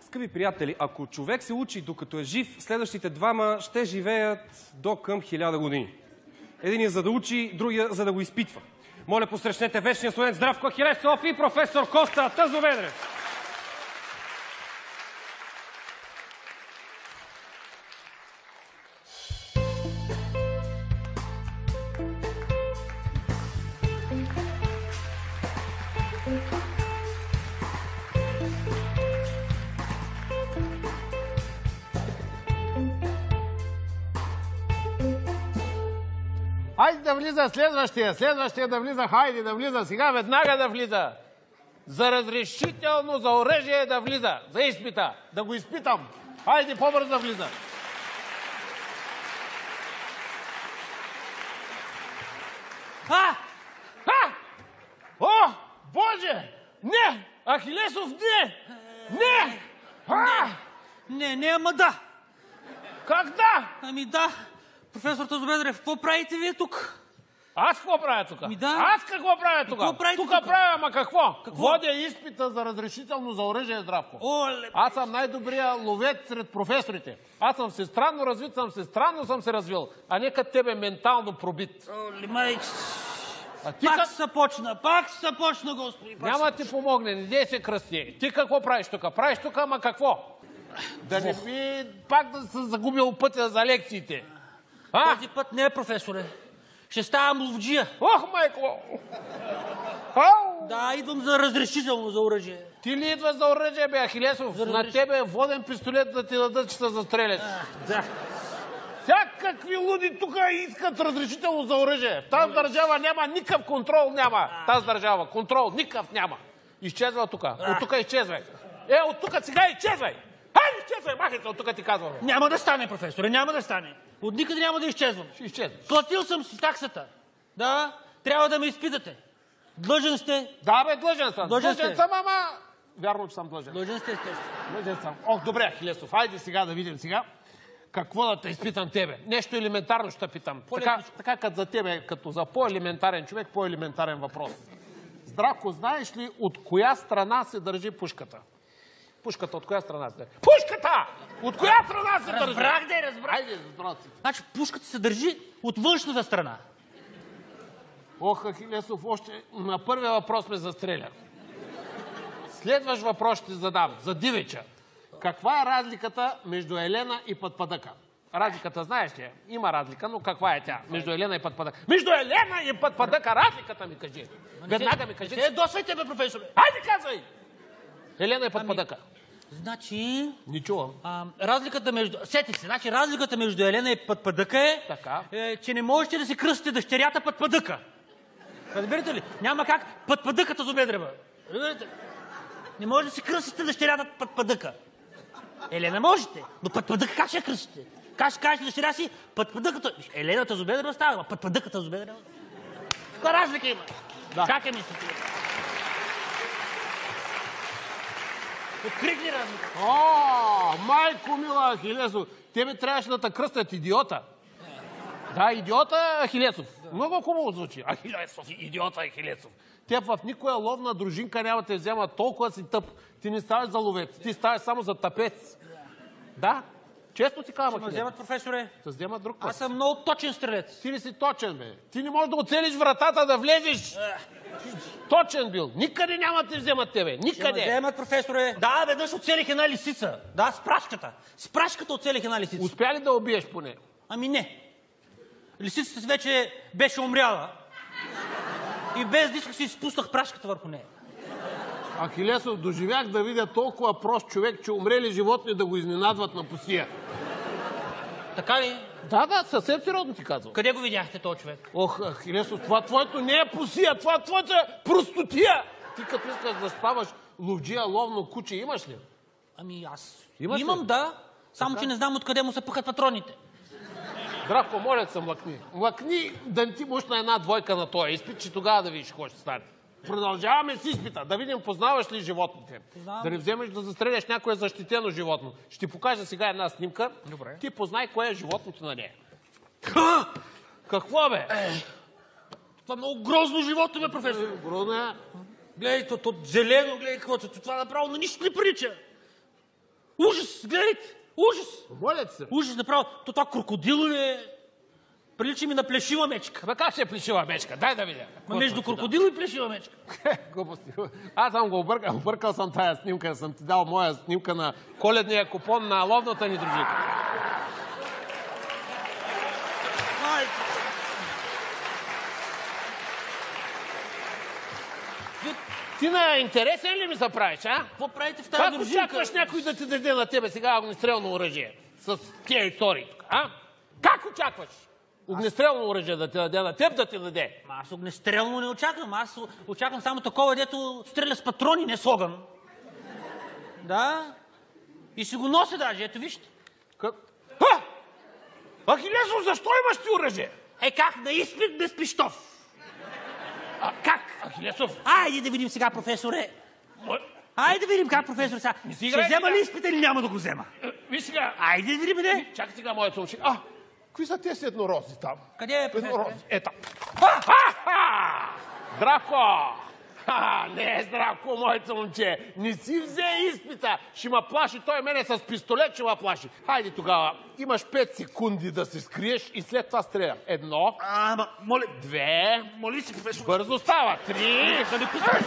Скъпи приятели, ако човек се учи докато е жив, следващите двама ще живеят до към 1000 години. Единият за да учи, другия за да го изпитва. Моля, посрещнете вечния студент Здравко Ахилесов и професор Коста Тазоведрев. Хайде да влиза следващия да влиза, хайде да влиза, сега веднага да влиза. За разрешително за оръжие да влиза, за изпита, да го изпитам. Хайде по-бързо да влиза. О, Боже! Не! Ахилесов, не! Не! Не, ама да. Как да? Ами да. Професор Тазоведрев, какво правите вие тук? Аз какво правя тук? Ами да. Аз какво правя тук? Тук правя, ама какво? Водя изпита за разрешително за оръжие, Здравко. Оле. Аз съм най-добрия ловец сред професорите. Аз съм всестранно развит, странно съм се развил, а не като тебе ментално пробит. Оле, майч. Пак се почна, господи. Няма ти помогне, не дей се кръсти. Ти какво правиш тук? Правиш тук, ама какво? Да не би пак да се загубил пътя за лекциите. Този път не, професоре. Ще ставам ловджия. Ох, майко! Да, идвам за разрешително за оръжие. Ти ли идваш за оръжие, бе, Ахилесов? На тебе е воден пистолет да ти дадат, че се застреляш. Да. Всякакви луди тук искат разрешително за оръжие. В тази държава няма никакъв контрол, няма. Тази държава контрол никакъв няма. Изчезва тук. От тук изчезвай. От тук сега изчезвай. Хайде, изчезвай, махай се, от тук ти казвам. Няма да стане, професоре, няма да стане. От никъде няма да изчезвам. Ще изчезваш. Платил съм си таксата. Да, трябва да ме изпитате. Длъжен сте. Да, бе, длъжен съм. Длъжен съм, ама... Вярно, че съм длъжен. Длъжен сте, естествено. Длъжен съм. Ох, добре, Ахилесов, хайде сега да видим сега. Какво да те изпитам тебе? Нещо елементарно ще питам. Така като за тебе, като за по-елементарен човек, по-елементарен въпрос. Здравко, знаеш ли от коя страна се държи пушката? Пушката от коя страна се държи? Пушката! От коя страна се държи? Разбрах. Айде, здравейте. Значи пушката се държи от външната страна. Ох, Ахилесов, още на първия въпрос ме застреля. Следващ въпрос ще задам. За дивеча. Каква е разликата между Елена и Пътпадъка? Разликата знаеш ли? Има разлика, но каква е тя? Между Елена и Пътпадъка. Между Елена и Пътпадъка разликата ми кажи. Веднага ми кажи. Не досвайте, бе, професоре. Хайде, казвай! Елена и Пътпадъка. Значи... Не чувам. Разликата между... Сети се. Значи разликата между Елена и Пътпадъка е, че не можете да си кръстите дъщерята Пътпадъка. Разбирате ли? Няма как Пътпадъка Тазоведрева. Разбирате ли? Не може да си кръстите дъщерята Пътпадъка. Елена можете, но Пътпадъка как ще я кръстите? Как ще кажете дъщеря си Пътпадъката? Елена Тазоведрева става, но Пътпадъка Тазоведрева. Каква разлика има? Да. Как е мислите? Открихли разлика. О, майко мила, Ахилесов. Тебе трябваше да те кръстят идиота. Да, идиота Ахилесов. Много хубаво звучи. Ахилесов, идиота Ахилесов. Те в никоя ловна дружинка няма те взема толкова си тъп. Ти не ставаш за ловец, ти ставаш само за тъпец. Да, често ти казвам. Ще ме вземат, професоре. Ще вземат друг път. Аз съм много точен стрелец. Ти не си точен, бе. Ти не можеш да оцелиш вратата, да влезеш. Точен бил. Никъде няма да те вземат тебе. Никъде. Ще ме вземат, професоре. Да, веднъж оцелих една лисица. Да, с прашката. С прашката оцелих една лисица. Успя ли да убиеш поне? Ами не. Лисицата вече беше умряла. И без диска си изпуснах прашката върху нея. Ахилесов, доживях да видя толкова прост човек, че умрели животни да го изненадват на пусия. Така ли? Да, съвсем сериозно ти казвам. Къде го видяхте този човек? Ох, Ахилесов, това твоето не е пусия, това е твоята простотия. Ти като искаш да ставаш ловджия, ловно куче, имаш ли? Ами аз имаш имам, ли? да. Само, че не знам откъде му се пъхат патроните. Здравко, моля се, млъкни. Млъкни да не ти мушна една двойка на този изпит, че тогава да видиш какво ще стане. Продължаваме с изпита, да видим познаваш ли животните. Познавам. Да не вземеш да застреляш някое защитено животно. Ще ти покажа сега една снимка. Добре. Ти познай кое е животното на нея. Какво, бе? Това е много грозно животно, бе, професор. Грозно е. Гледай, то зелено, гледай какво. Това направо на нищо не прилича. Ужас, гледайте! Ужас! Моля се. Ужас, направо. Това крокодил ли е? Прилича ми на плешива мечка. Ама как ще е плешива мечка? Дай да видя. Между крокодил и плешива мечка. Глупости. Аз съм го объркал. Объркал съм тая снимка. Съм ти дал моя снимка на коледния купон на ловната ни дружина. Ти на интересен ли ми се правиш, а? Какво правите в тази дружинка? Как очакваш някой да ти даде на тебе сега огнестрелно оръжие? С тия истории тук, а? Как очакваш? Огнестрелно оръжие да ти даде на теб, да ти даде? Аз огнестрелно не очаквам. Аз очаквам само такова, дето стреля с патрони, не с огън. Да. И си го нося даже, ето вижте. Как? Ахилесов, защо имаш ти оръжие? Как? На изпит без пищов. Как? Ахилесов? Айде да видим сега, професоре. Айде да видим как, професор, сега. Ще взема ли изпит или няма да го взема? Виж сега. Айде да видим, не? Чакай сега, моят момче. Кои са тези еднорози там? Къде е, професор? Ето. Здравко! Не, здравко, моето момче. Не си взе изпита. Ще ма плаши. Той мене с пистолет ще ма плаши. Хайде тогава. Имаш 5 секунди да се скриеш и след това стрелям. 1. Моля. 2. Моли си, професор. Бързо става. 3. Да не пускаш.